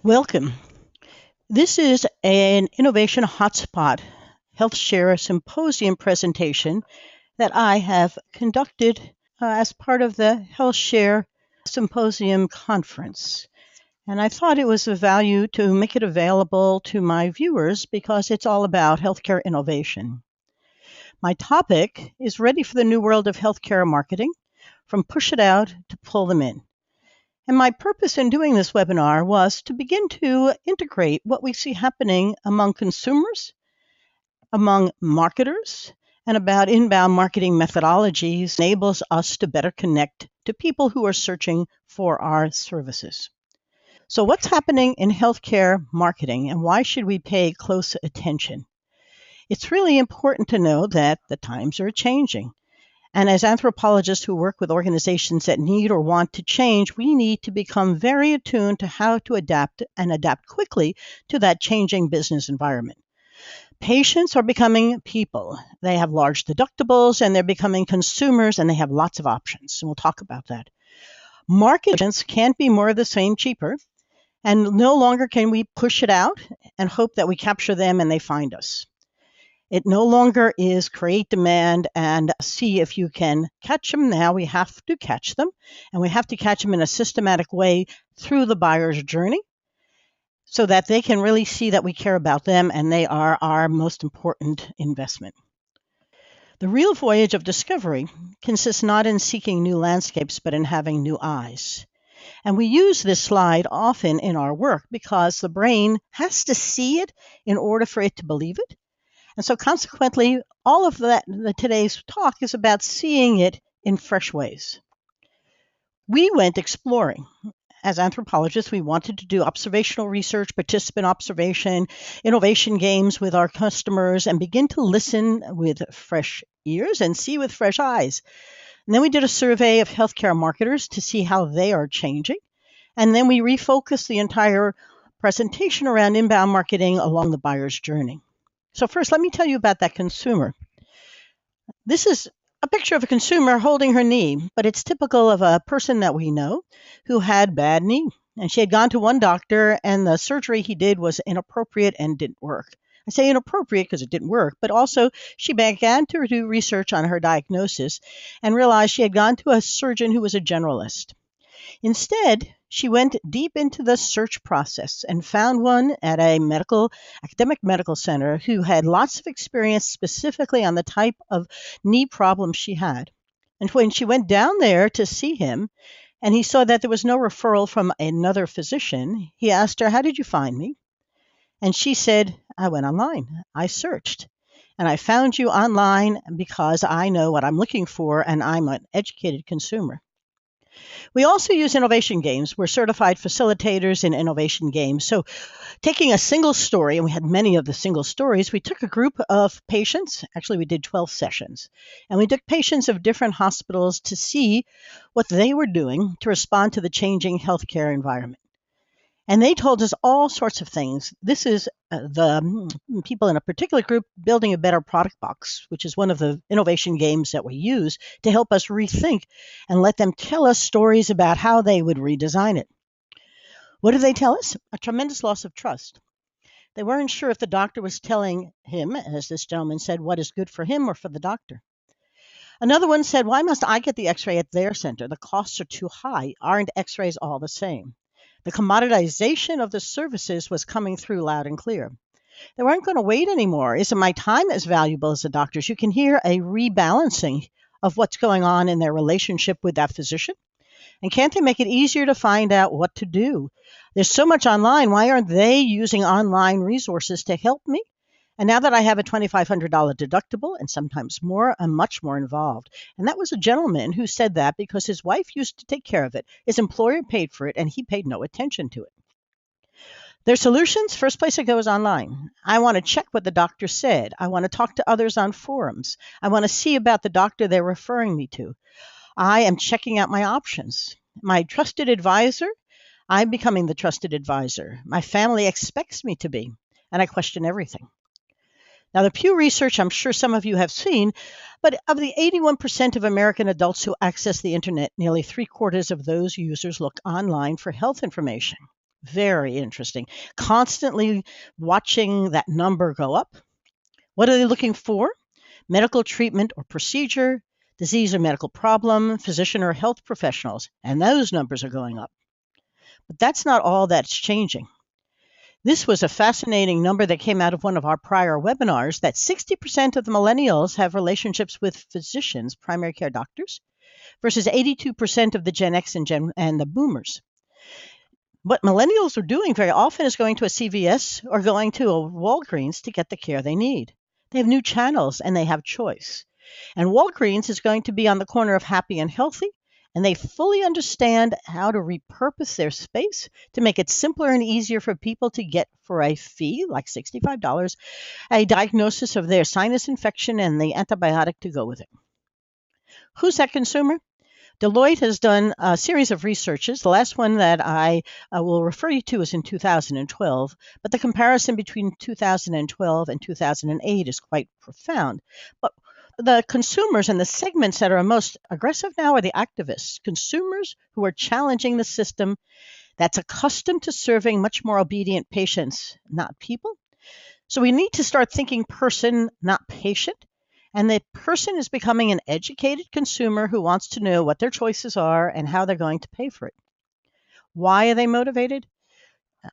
Welcome. This is an innovation hotspot health share symposium presentation that I have conducted as part of the Health Share Symposium Conference. And I thought it was of value to make it available to my viewers because it's all about healthcare innovation. My topic is ready for the new world of healthcare marketing, from push it out to pull them in. And my purpose in doing this webinar was to begin to integrate what we see happening among consumers, among marketers, and about inbound marketing methodologies enables us to better connect to people who are searching for our services. So what's happening in healthcare marketing and why should we pay close attention? It's really important to know that the times are changing. And as anthropologists who work with organizations that need or want to change, we need to become very attuned to how to adapt and adapt quickly to that changing business environment. Patients are becoming people. They have large deductibles and they're becoming consumers and they have lots of options. And we'll talk about that. Markets can't be more of the same cheaper. And no longer can we push it out and hope that we capture them and they find us. It no longer is create demand and see if you can catch them. Now we have to catch them, and we have to catch them in a systematic way through the buyer's journey so that they can really see that we care about them and they are our most important investment. The real voyage of discovery consists not in seeking new landscapes, but in having new eyes. And we use this slide often in our work because the brain has to see it in order for it to believe it. And so consequently, all of that today's talk is about seeing it in fresh ways. We went exploring. As anthropologists, we wanted to do observational research, participant observation, innovation games with our customers, and begin to listen with fresh ears and see with fresh eyes. And then we did a survey of healthcare marketers to see how they are changing. And then we refocused the entire presentation around inbound marketing along the buyer's journey. So first, let me tell you about that consumer. This is a picture of a consumer holding her knee, but it's typical of a person that we know who had bad knee. And she had gone to one doctor, and the surgery he did was inappropriate and didn't work. I say inappropriate because it didn't work, but also she began to do research on her diagnosis and realized she had gone to a surgeon who was a generalist. Instead, she went deep into the search process and found one at a academic medical center who had lots of experience specifically on the type of knee problem she had. And when she went down there to see him, and he saw that there was no referral from another physician, he asked her, "How did you find me?" And she said, "I went online. I searched. And I found you online because I know what I'm looking for and I'm an educated consumer." We also use innovation games. We're certified facilitators in innovation games. So taking a single story, and we had many of the single stories, we took a group of patients. Actually, we did 12 sessions. And we took patients of different hospitals to see what they were doing to respond to the changing healthcare environment. And they told us all sorts of things. This is the people in a particular group building a better product box, which is one of the innovation games that we use to help us rethink and let them tell us stories about how they would redesign it. What did they tell us? A tremendous loss of trust. They weren't sure if the doctor was telling him, as this gentleman said, what is good for him or for the doctor. Another one said, "Why must I get the x-ray at their center? The costs are too high. Aren't x-rays all the same?" The commoditization of the services was coming through loud and clear. They weren't going to wait anymore. Isn't my time as valuable as the doctor's? You can hear a rebalancing of what's going on in their relationship with that physician. And can't they make it easier to find out what to do? There's so much online. Why aren't they using online resources to help me? And now that I have a $2,500 deductible and sometimes more, I'm much more involved. And that was a gentleman who said that because his wife used to take care of it. His employer paid for it and he paid no attention to it. Their solutions, first place it goes online. I want to check what the doctor said. I want to talk to others on forums. I want to see about the doctor they're referring me to. I am checking out my options. My trusted advisor, I'm becoming the trusted advisor. My family expects me to be, and I question everything. Now, the Pew Research, I'm sure some of you have seen, but of the 81% of American adults who access the internet, nearly 3/4 of those users look online for health information. Very interesting. Constantly watching that number go up. What are they looking for? Medical treatment or procedure, disease or medical problem, physician or health professionals, and those numbers are going up. But that's not all that's changing. This was a fascinating number that came out of one of our prior webinars that 60% of the millennials have relationships with physicians, primary care doctors, versus 82% of the Gen X and the boomers. What millennials are doing very often is going to a CVS or going to a Walgreens to get the care they need. They have new channels and they have choice. And Walgreens is going to be on the corner of happy and healthy, and they fully understand how to repurpose their space to make it simpler and easier for people to get for a fee, like $65, a diagnosis of their sinus infection and the antibiotic to go with it. Who's that consumer? Deloitte has done a series of researches. The last one that I will refer you to is in 2012, but the comparison between 2012 and 2008 is quite profound. But the consumers and the segments that are most aggressive now are the activists, consumers who are challenging the system that's accustomed to serving much more obedient patients, not people. So we need to start thinking person, not patient. And the person is becoming an educated consumer who wants to know what their choices are and how they're going to pay for it. Why are they motivated?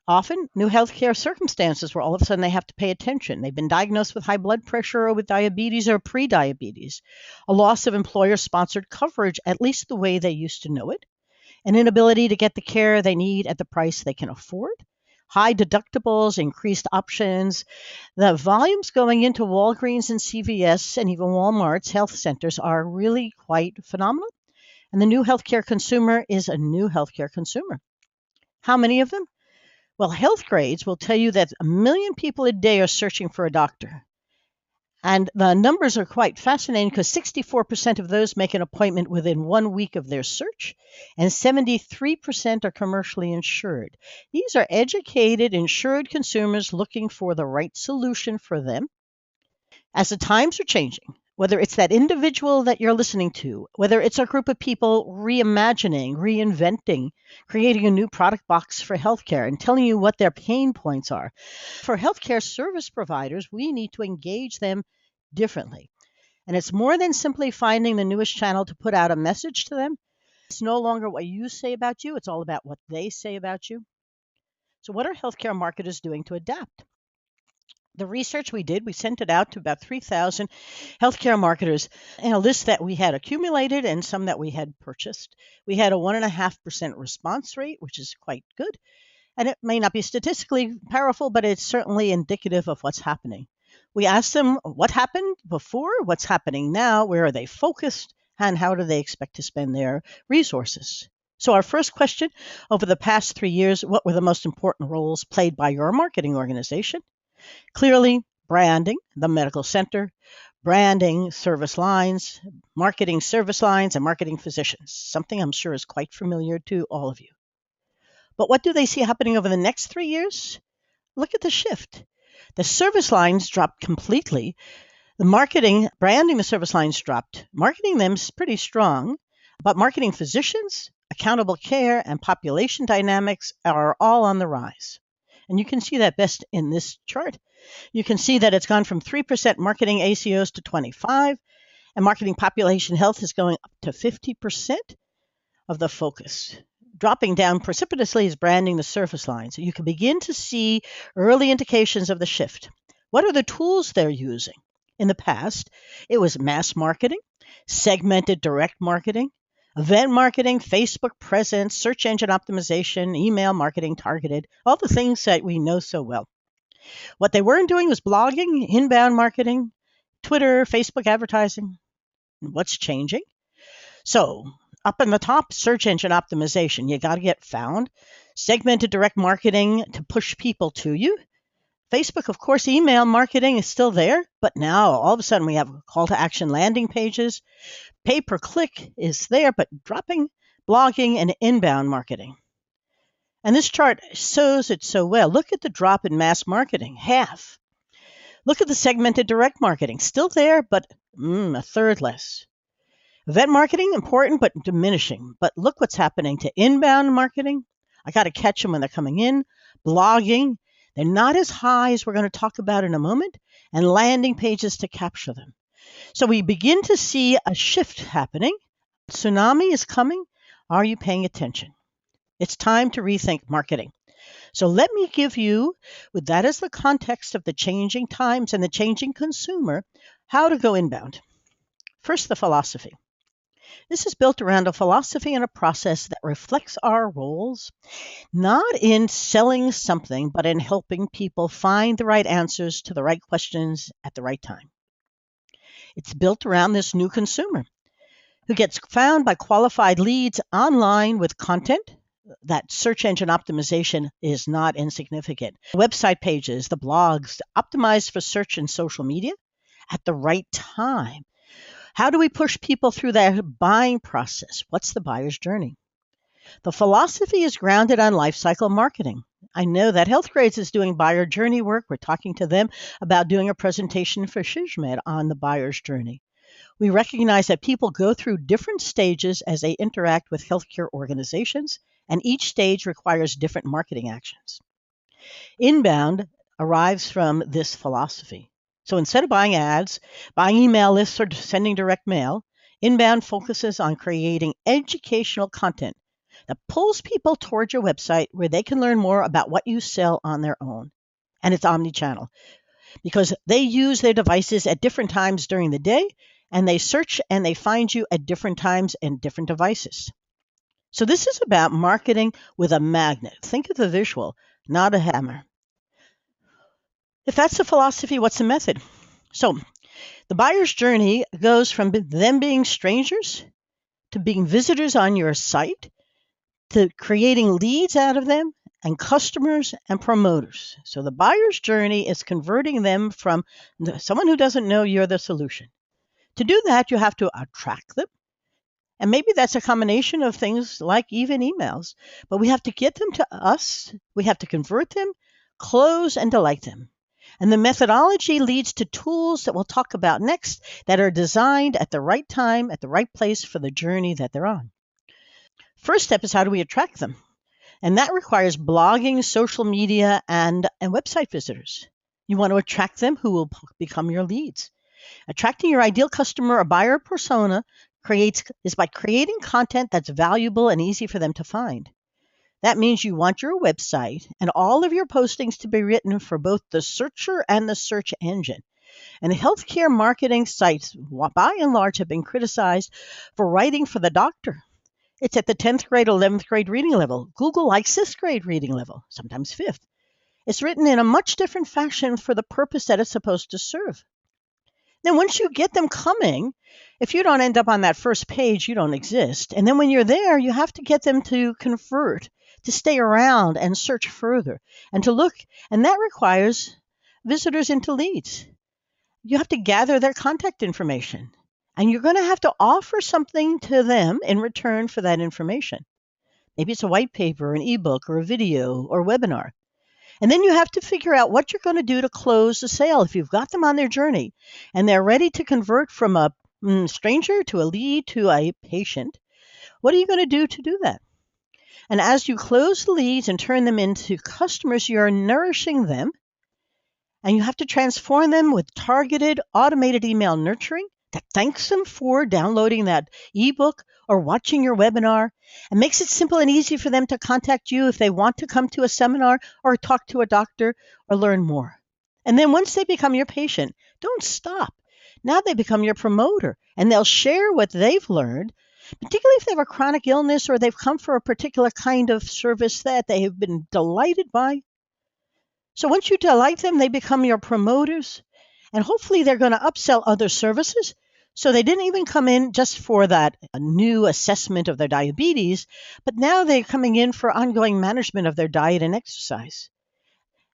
Often new healthcare circumstances where all of a sudden they have to pay attention. They've been diagnosed with high blood pressure or with diabetes or pre-diabetes, a loss of employer-sponsored coverage, at least the way they used to know it, an inability to get the care they need at the price they can afford, high deductibles, increased options. The volumes going into Walgreens and CVS and even Walmart's health centers are really quite phenomenal. And the new healthcare consumer is a new healthcare consumer. How many of them? Well, Health Grades will tell you that 1 million people a day are searching for a doctor. And the numbers are quite fascinating because 64% of those make an appointment within 1 week of their search, and 73% are commercially insured. These are educated, insured consumers looking for the right solution for them. As the times are changing, whether it's that individual that you're listening to, whether it's a group of people reimagining, reinventing, creating a new product box for healthcare and telling you what their pain points are. For healthcare service providers, we need to engage them differently. And it's more than simply finding the newest channel to put out a message to them. It's no longer what you say about you, it's all about what they say about you. So what are healthcare marketers doing to adapt? The research we did, we sent it out to about 3,000 healthcare marketers in a list that we had accumulated and some that we had purchased. We had a 1.5% response rate, which is quite good. And it may not be statistically powerful, but it's certainly indicative of what's happening. We asked them what happened before, what's happening now, where are they focused, and how do they expect to spend their resources. So our first question, over the past 3 years, what were the most important roles played by your marketing organization? Clearly, branding, the medical center, branding, service lines, marketing service lines, and marketing physicians, something I'm sure is quite familiar to all of you. But what do they see happening over the next 3 years? Look at the shift. The service lines dropped completely. The marketing, branding the service lines dropped. Marketing them is pretty strong, but marketing physicians, accountable care, and population dynamics are all on the rise. And you can see that best in this chart. You can see that it's gone from 3% marketing ACOs to 25%, and marketing population health is going up to 50% of the focus. Dropping down precipitously is branding the service lines. You can begin to see early indications of the shift. What are the tools they're using? In the past, it was mass marketing, segmented direct marketing, event marketing, Facebook presence, search engine optimization, email marketing, targeted, all the things that we know so well. What they weren't doing was blogging, inbound marketing, Twitter, Facebook advertising. What's changing? So up in the top, search engine optimization. You got to get found. Segmented direct marketing to push people to you. Facebook, of course, email marketing is still there, but now all of a sudden we have call to action landing pages. Pay per click is there, but dropping blogging and inbound marketing. And this chart shows it so well. Look at the drop in mass marketing, half. Look at the segmented direct marketing, still there, but a third less. Event marketing, important, but diminishing. But look what's happening to inbound marketing, I got to catch them when they're coming in. Blogging, they're not as high as we're going to talk about in a moment, and landing pages to capture them. So we begin to see a shift happening. Tsunami is coming. Are you paying attention? It's time to rethink marketing. So let me give you, with that as the context of the changing times and the changing consumer, how to go inbound. First, the philosophy. This is built around a philosophy and a process that reflects our roles, not in selling something, but in helping people find the right answers to the right questions at the right time. It's built around this new consumer who gets found by qualified leads online with content. That search engine optimization is not insignificant. Website pages, the blogs, optimized for search and social media at the right time. How do we push people through that buying process? What's the buyer's journey? The philosophy is grounded on life cycle marketing. I know that Health Grades is doing buyer journey work. We're talking to them about doing a presentation for SHISMED on the buyer's journey. We recognize that people go through different stages as they interact with healthcare organizations, and each stage requires different marketing actions. Inbound arrives from this philosophy. So instead of buying ads, buying email lists, or sending direct mail, inbound focuses on creating educational content that pulls people towards your website where they can learn more about what you sell on their own. And it's omni-channel because they use their devices at different times during the day, and they search and they find you at different times and different devices. So this is about marketing with a magnet. Think of the visual, not a hammer. If that's the philosophy, what's the method? So the buyer's journey goes from them being strangers to being visitors on your site to creating leads out of them and customers and promoters. So the buyer's journey is converting them from someone who doesn't know you're the solution. To do that, you have to attract them. And maybe that's a combination of things like even emails, but we have to get them to us. We have to convert them, close, and delight them. And the methodology leads to tools that we'll talk about next that are designed at the right time, at the right place for the journey that they're on. First step is how do we attract them? And that requires blogging, social media, and website visitors. You want to attract them who will become your leads. Attracting your ideal customer or buyer persona is by creating content that's valuable and easy for them to find. That means you want your website and all of your postings to be written for both the searcher and the search engine. And healthcare marketing sites, by and large, have been criticized for writing for the doctor. It's at the 10th grade, 11th grade reading level. Google likes 6th grade reading level, sometimes 5th. It's written in a much different fashion for the purpose that it's supposed to serve. Then once you get them coming, if you don't end up on that first page, you don't exist. And then when you're there, you have to get them to convert, to stay around and search further, and to look. And that requires visitors into leads. You have to gather their contact information. And you're going to have to offer something to them in return for that information. Maybe it's a white paper, an ebook, or a video, or webinar. And then you have to figure out what you're going to do to close the sale. If you've got them on their journey and they're ready to convert from a stranger to a lead to a patient, what are you going to do that? And as you close the leads and turn them into customers, you're nourishing them. And you have to transform them with targeted automated email nurturing that thanks them for downloading that ebook or watching your webinar and makes it simple and easy for them to contact you if they want to come to a seminar or talk to a doctor or learn more. And then once they become your patient, don't stop. Now they become your promoter and they'll share what they've learned, particularly if they have a chronic illness or they've come for a particular kind of service that they have been delighted by. So once you delight them, they become your promoters. And hopefully they're going to upsell other services. So they didn't even come in just for that new assessment of their diabetes, but now they're coming in for ongoing management of their diet and exercise.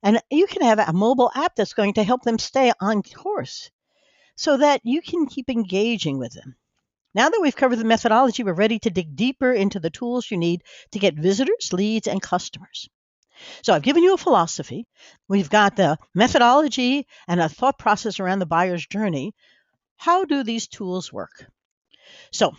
And you can have a mobile app that's going to help them stay on course so that you can keep engaging with them. Now that we've covered the methodology, we're ready to dig deeper into the tools you need to get visitors, leads, and customers. So I've given you a philosophy. We've got the methodology and a thought process around the buyer's journey. How do these tools work? So,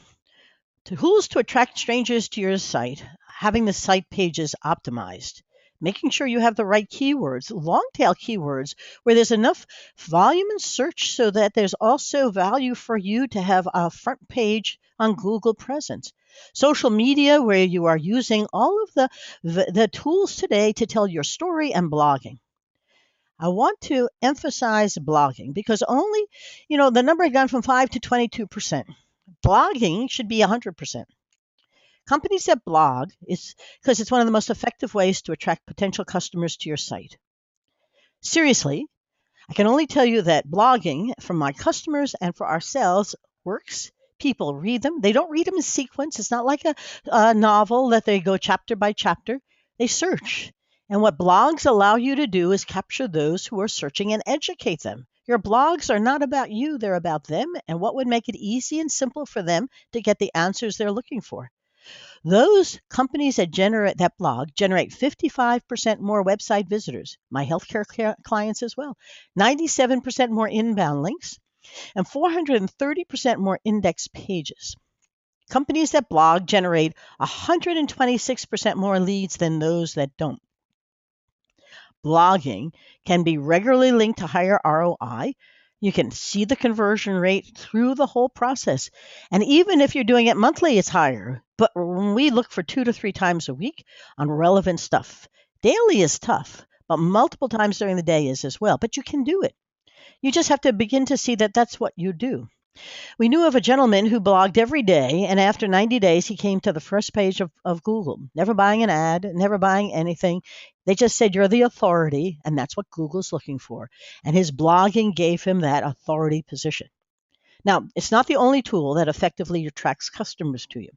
tools to attract strangers to your site. having the site pages optimized, making sure you have the right keywords, long tail keywords, where there's enough volume in search so that there's also value for you to have a front page on Google presence. Social media, where you are using all of the tools today to tell your story, and blogging. I want to emphasize blogging because only, the number had gone from 5 to 22%. Blogging should be 100%. Companies that blog is because it's one of the most effective ways to attract potential customers to your site. Seriously, I can only tell you that blogging from my customers and for ourselves works. People read them. They don't read them in sequence. It's not like a novel that they go chapter by chapter. They search. And what blogs allow you to do is capture those who are searching and educate them. Your blogs are not about you, they're about them and what would make it easy and simple for them to get the answers they're looking for. Those companies that blog generate 55% more website visitors, my healthcare clients as well, 97% more inbound links, and 430% more index pages. Companies that blog generate 126% more leads than those that don't. Blogging can be regularly linked to higher ROI. You can see the conversion rate through the whole process. And even if you're doing it monthly, it's higher. But when we look for 2 to 3 times a week on relevant stuff, daily is tough, but multiple times during the day is as well. But you can do it. You just have to begin to see that that's what you do. We knew of a gentleman who blogged every day, and after 90 days, he came to the first page of Google, never buying an ad, never buying anything. They just said, you're the authority, and that's what Google's looking for. And his blogging gave him that authority position. Now, it's not the only tool that effectively attracts customers to you.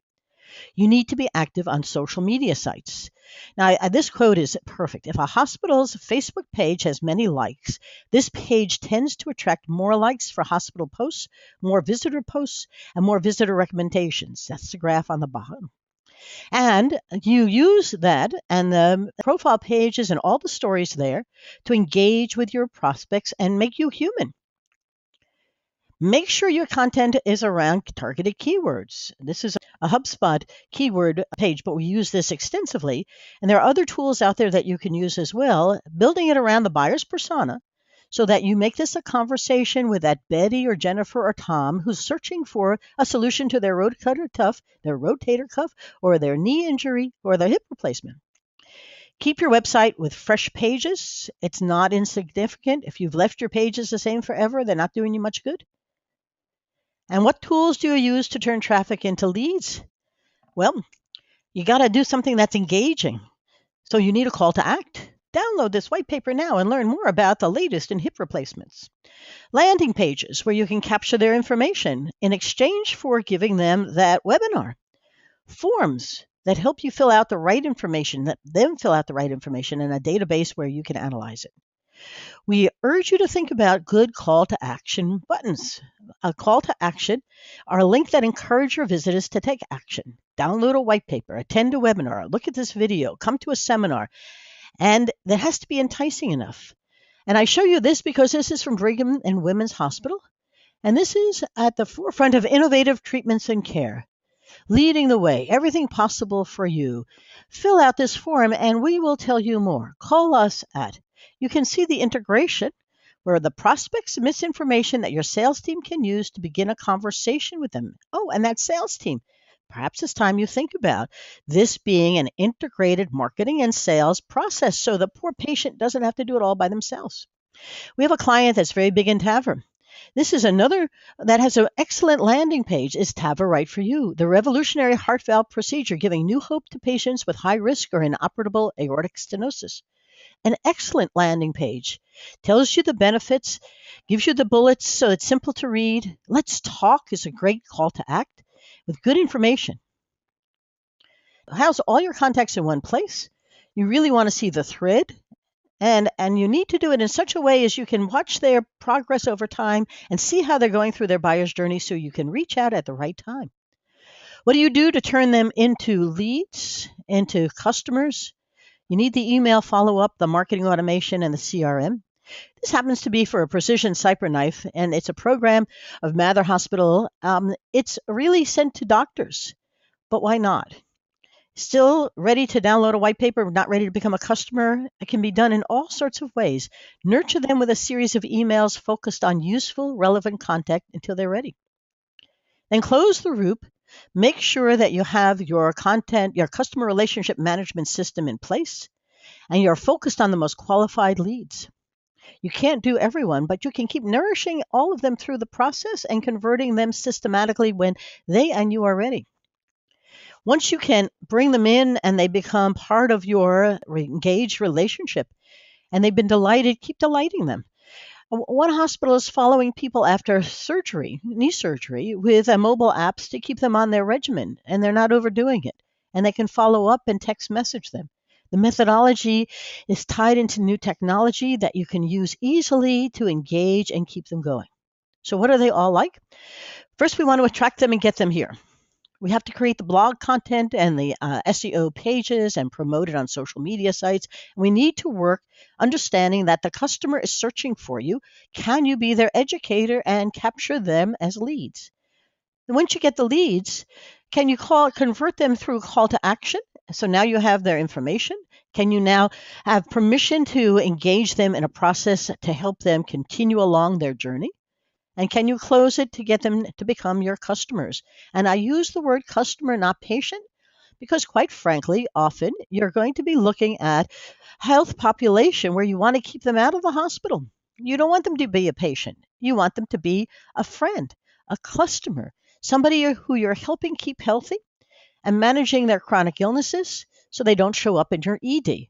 You need to be active on social media sites. Now, this quote is perfect. If a hospital's Facebook page has many likes, this page tends to attract more likes for hospital posts, more visitor posts, and more visitor recommendations. That's the graph on the bottom. And you use that and the profile pages and all the stories there to engage with your prospects and make you human. Make sure your content is around targeted keywords. This is a HubSpot keyword page, but we use this extensively. And there are other tools out there that you can use as well, building it around the buyer's persona so that you make this a conversation with that Betty or Jennifer or Tom who's searching for a solution to their rotator cuff, or their knee injury, or their hip replacement. Keep your website with fresh pages. It's not insignificant. If you've left your pages the same forever, they're not doing you much good. And what tools do you use to turn traffic into leads? Well, you got to do something that's engaging. So you need a call to act. Download this white paper now and learn more about the latest in hip replacements. Landing pages where you can capture their information in exchange for giving them that webinar. Forms that help you fill out the right information, in a database where you can analyze it. We urge you to think about good call to action buttons. A call to action are a link that encourage your visitors to take action. Download a white paper, attend a webinar, look at this video, come to a seminar, and that has to be enticing enough. And I show you this because this is from Brigham and Women's Hospital, and this is at the forefront of innovative treatments and care. Leading the way, everything possible for you. Fill out this form and we will tell you more. Call us at. You can see the integration where the prospect submits information that your sales team can use to begin a conversation with them. Oh, and that sales team. Perhaps it's time you think about this being an integrated marketing and sales process so the poor patient doesn't have to do it all by themselves. We have a client that's very big in TAVR. This is another that has an excellent landing page. Is TAVR right for you? The revolutionary heart valve procedure giving new hope to patients with high risk or inoperable aortic stenosis. An excellent landing page. Tells you the benefits, gives you the bullets so it's simple to read. Let's Talk is a great call to act with good information. House all your contacts in one place. You really want to see the thread. And you need to do it in such a way as you can watch their progress over time and see how they're going through their buyer's journey so you can reach out at the right time. What do you do to turn them into leads, into customers? You need the email follow-up, the marketing automation, and the CRM. This happens to be for a precision CyberKnife, and it's a program of Mather Hospital. It's really sent to doctors, but why not? Still ready to download a white paper, not ready to become a customer? It can be done in all sorts of ways. Nurture them with a series of emails focused on useful, relevant content until they're ready. Then close the loop. Make sure that you have your customer relationship management system in place, and you're focused on the most qualified leads. You can't do everyone, but you can keep nourishing all of them through the process and converting them systematically when they and you are ready. Once you can bring them in and they become part of your engaged relationship and they've been delighted, keep delighting them. One hospital is following people after surgery, knee surgery, with mobile apps to keep them on their regimen, and they're not overdoing it. And they can follow up and text message them. The methodology is tied into new technology that you can use easily to engage and keep them going. So, what are they all like? First, we want to attract them and get them here. We have to create the blog content and the SEO pages and promote it on social media sites. We need to work understanding that the customer is searching for you. Can you be their educator and capture them as leads? And once you get the leads, can you convert them through call to action? So now you have their information. Can you now have permission to engage them in a process to help them continue along their journey? And can you close it to get them to become your customers? And I use the word customer, not patient, because quite frankly, often you're going to be looking at health population where you want to keep them out of the hospital. You don't want them to be a patient. You want them to be a friend, a customer, somebody who you're helping keep healthy and managing their chronic illnesses so they don't show up in your ED.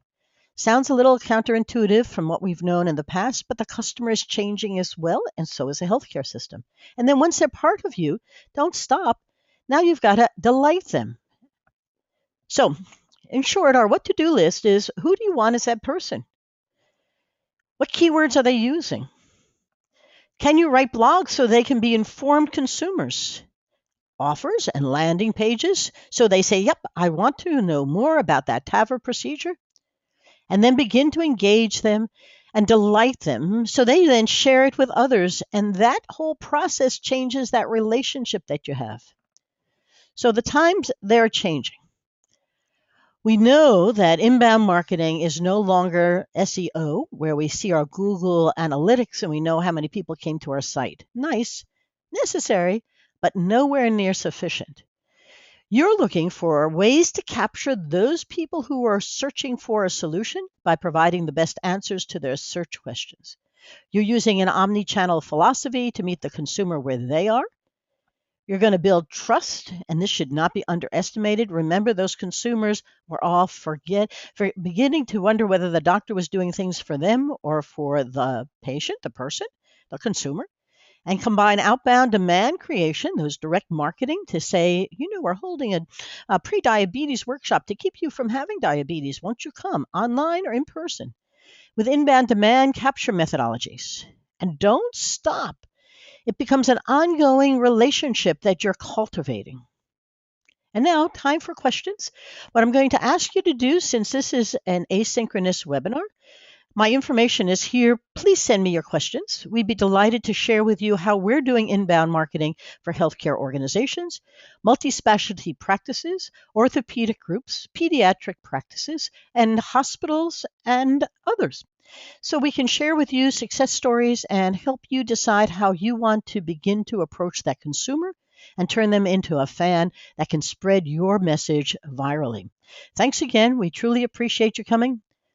Sounds a little counterintuitive from what we've known in the past, but the customer is changing as well, and so is the healthcare system. And then once they're part of you, don't stop. Now you've got to delight them. So, in short, our what to do list is who do you want as that person? What keywords are they using? Can you write blogs so they can be informed consumers? Offers and landing pages so they say, yep, I want to know more about that TAVR procedure. And then begin to engage them and delight them so they then share it with others. And that whole process changes that relationship that you have. So the times, they're changing. We know that inbound marketing is no longer SEO, where we see our Google analytics and we know how many people came to our site. Nice, necessary, but nowhere near sufficient. You're looking for ways to capture those people who are searching for a solution by providing the best answers to their search questions. You're using an omni-channel philosophy to meet the consumer where they are. You're going to build trust, and this should not be underestimated. Remember, those consumers were all beginning to wonder whether the doctor was doing things for them or for the patient, the person, the consumer. And combine outbound demand creation, those direct marketing, to say, we're holding a pre-diabetes workshop to keep you from having diabetes. Won't you come online or in person? With inbound demand capture methodologies. And don't stop. It becomes an ongoing relationship that you're cultivating. And now, time for questions. What I'm going to ask you to do, since this is an asynchronous webinar, my information is here. Please send me your questions. We'd be delighted to share with you how we're doing inbound marketing for healthcare organizations, multi-specialty practices, orthopedic groups, pediatric practices, and hospitals and others. So we can share with you success stories and help you decide how you want to begin to approach that consumer and turn them into a fan that can spread your message virally. Thanks again. We truly appreciate you coming.